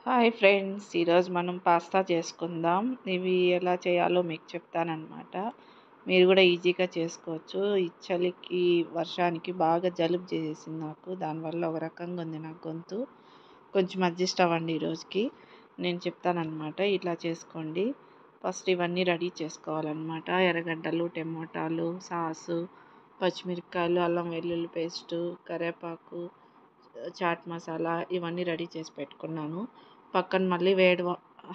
Hi friends, ఈరోజు మనం pasta చేసుకుందాం. ఇవి ఎలా చేయాలో మీకు చెప్తానన్నమాట. మీరు కూడా ఈజీగా చేసుకోవచ్చు. ఈ చలికి వర్షానికి బాగా జలుబు చేసేసింది నాకు. దానివల్ల ఒక రకంగా ఉంది నా గొంతు. కొంచెం అడ్జస్ట్ అవ్వండి ఈరోజుకి. నేను చెప్తానన్నమాట. ఇట్లా చేసుకోండి. ఫస్ట్ ఇవన్నీ రెడీ చేసుకోవాలన్నమాట. ఎర్రగడ్డలు, టమోటాలు, సాసు, పచ్చిమిరపకాయలు, అల్లం వెల్లుల్లి పేస్టు, కరివేపాకు, చాట్ మసాలా ఇవన్నీ రెడీ చేసి పెట్టుకున్నాను. పక్కన మళ్ళీ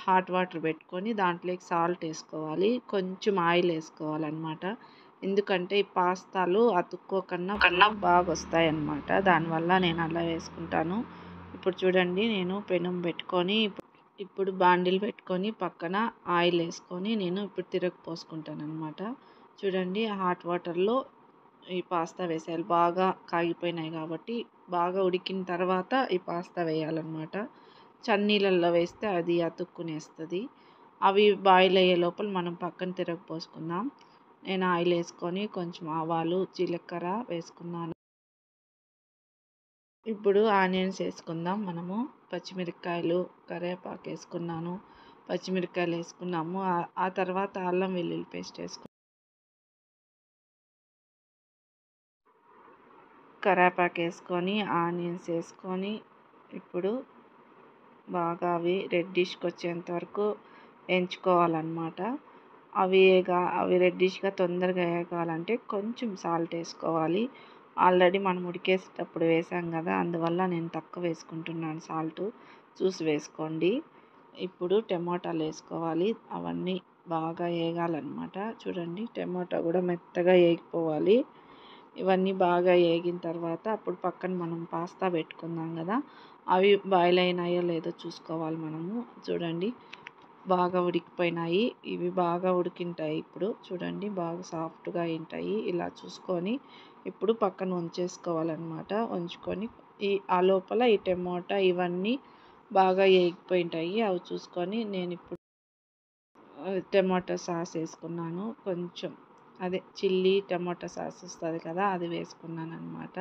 హాట్ వాటర్ పెట్టుకొని దాంట్లోకి సాల్ట్ వేసుకోవాలి, కొంచెం ఆయిల్ వేసుకోవాలన్నమాట. ఎందుకంటే ఈ పాస్తాలు అతుక్కోకుండా బాగా వస్తాయి అన్నమాట. దానివల్ల నేను అలా వేసుకుంటాను. ఇప్పుడు చూడండి, నేను పెనం పెట్టుకొని ఇప్పుడు బాండిల్ పెట్టుకొని పక్కన ఆయిల్ వేసుకొని నేను ఇప్పుడు తిరగపోసుకుంటాను అన్నమాట. చూడండి, హాట్ వాటర్లో ఈ పాస్తా వేసేయాలి. బాగా కాగిపోయినాయి కాబట్టి బాగా ఉడికిన తర్వాత ఈ పాస్తా వేయాలన్నమాట. చన్నీళ్ళల్లో వేస్తే అది అతుక్కునేస్తుంది. అవి బాయిల్ అయ్యే లోపల మనం పక్కన తిరగపోసుకుందాం. నేను ఆయిల్ వేసుకొని కొంచెం ఆవాలు, జీలకర్ర వేసుకున్నాను. ఇప్పుడు ఆనియన్స్ వేసుకుందాం మనము. పచ్చిమిరపకాయలు, కరివేపాకు వేసుకున్నాను. పచ్చిమిరపకాయలు వేసుకున్నాము. ఆ తర్వాత అల్లం వెల్లుల్లి పేస్ట్ వేసుకున్నాము. కరివేపాకు వేసుకొని ఆనియన్స్ వేసుకొని ఇప్పుడు బాగా అవి రెడ్డిష్కి వచ్చేంత వరకు వేయించుకోవాలన్నమాట. అవి రెడ్డిష్గా తొందరగా వేగాలంటే కొంచెం సాల్ట్ వేసుకోవాలి. ఆల్రెడీ మనం ఉడికేసేటప్పుడు వేసాం కదా, అందువల్ల నేను తక్కువ వేసుకుంటున్నాను. సాల్ట్ చూసి వేసుకోండి. ఇప్పుడు టమోటాలు వేసుకోవాలి. అవన్నీ బాగా వేగాలన్నమాట. చూడండి, టమోటా కూడా మెత్తగా వేగిపోవాలి. ఇవన్నీ బాగా వేగిన తర్వాత అప్పుడు పక్కన మనం పాస్తా పెట్టుకుందాం కదా, అవి బాయిల్ అయినాయో లేదో చూసుకోవాలి మనము. చూడండి, బాగా ఉడికిపోయినాయి. ఇవి బాగా ఉడికింటాయి. ఇప్పుడు చూడండి, బాగా సాఫ్ట్గా ఉంటాయి. ఇలా చూసుకొని ఇప్పుడు పక్కన ఉంచేసుకోవాలన్నమాట. ఉంచుకొని ఆ లోపల ఈ టమోటా ఇవన్నీ బాగా వేగిపోయింటాయి. అవి చూసుకొని నేను ఇప్పుడు టమాటో సాస్ వేసుకున్నాను. కొంచెం అదే చిల్లీ టమాటో సాస్ వస్తుంది కదా, అది వేసుకున్నాను అనమాట.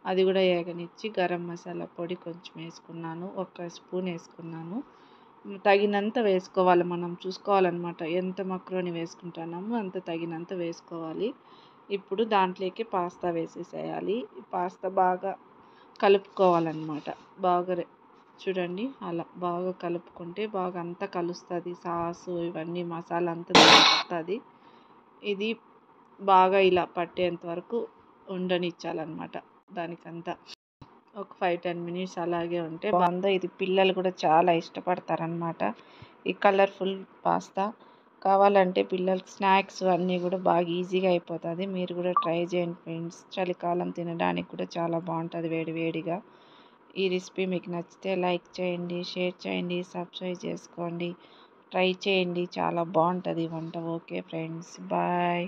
అది కూడా వేగనిచ్చి గరం మసాలా పొడి కొంచెం వేసుకున్నాను. 1 స్పూన్ వేసుకున్నాను. తగినంత వేసుకోవాలి. మనం చూసుకోవాలన్నమాట. ఎంత మక్రోని వేసుకుంటున్నామో అంత తగినంత వేసుకోవాలి. ఇప్పుడు దాంట్లోకి పాస్తా వేసేసేయాలి. పాస్తా బాగా కలుపుకోవాలన్నమాట. బాగా చూడండి, అలా బాగా కలుపుకుంటే బాగా అంతా కలుస్తుంది. సాసు ఇవన్నీ మసాలా అంతా పడుతుంది. ఇది బాగా ఇలా పట్టేంత వరకు ఉండనిచ్చాలన్నమాట. దానికంతా ఒక 5-10 మినిట్స్ అలాగే ఉంటే బాగుంది. ఇది పిల్లలు కూడా చాలా ఇష్టపడతారనమాట. ఈ కలర్ఫుల్ పాస్తా కావాలంటే పిల్లలకి స్నాక్స్ అన్నీ కూడా బాగా ఈజీగా అయిపోతుంది. మీరు కూడా ట్రై చేయండి ఫ్రెండ్స్. చలికాలం తినడానికి కూడా చాలా బాగుంటుంది వేడి వేడిగా. ఈ రెసిపీ మీకు నచ్చితే లైక్ చేయండి, షేర్ చేయండి, సబ్స్క్రైబ్ చేసుకోండి. ట్రై చేయండి, చాలా బాగుంటుంది వంట. Okay friends, bye.